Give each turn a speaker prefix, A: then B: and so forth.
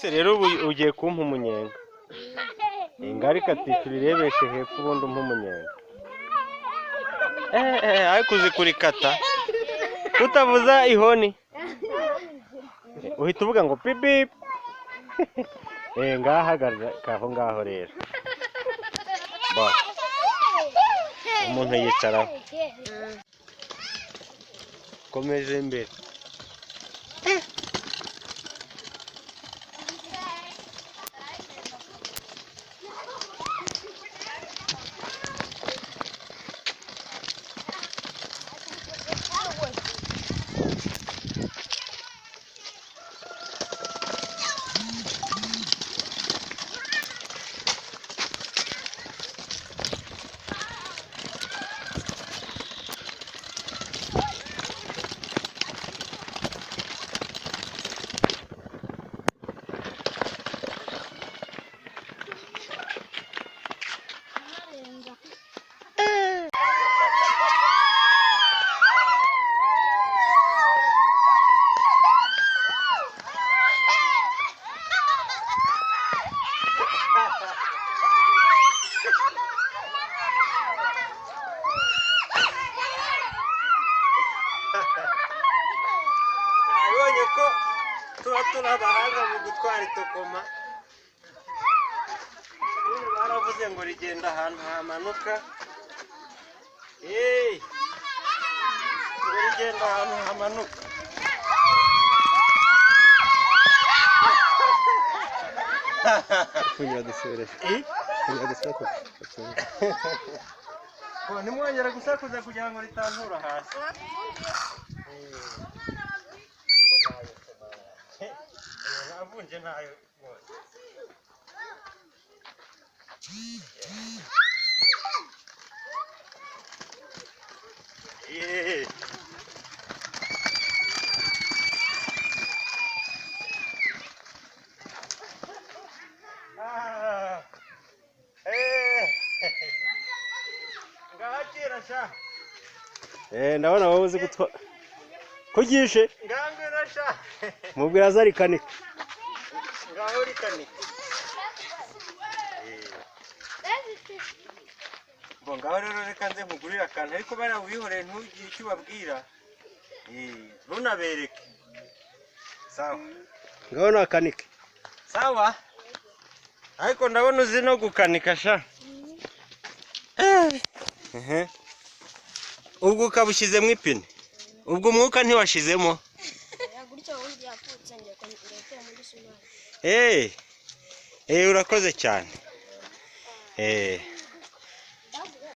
A: ese rero ugiye kumpa umunyenga. Ingari kati turirebeshe hepfo ubundi umpa umunyenga. Ariko uzi kurikata utavuza ihoni uhita uvuga ngo pipi. Ngaha hagarara kaho ngaho rero umuntu yicaraho komeje imbere. Turi abahanga mu gutwara itokoma. Baravuze ngo rigenda ahantu hamanuka. Ngo rigenda ahantu hamanuka. Kunyura dusubire. Kunyura dusubire. Nimwongera gusakuza kugira ngo ritantura hasi. Navunje nayo rwose. Ngahakira sha. Ndabona wowe uzi gutwa kugishe ngambira sha. Mubwira azarikanika. Ngaho rikanika. Ngaho rero reka nze nkugurira akantu ariko bari ubihoreye ntugire icyo ubabwira. Ntunabereke. Sawa. Ngaho nakanike. Sawa. Ariko ndabona uzi no gukanika sha. Ubwo ukabushyizemo ipine. Ubwo umwuka ntiwashizemo. Urakoze cyane.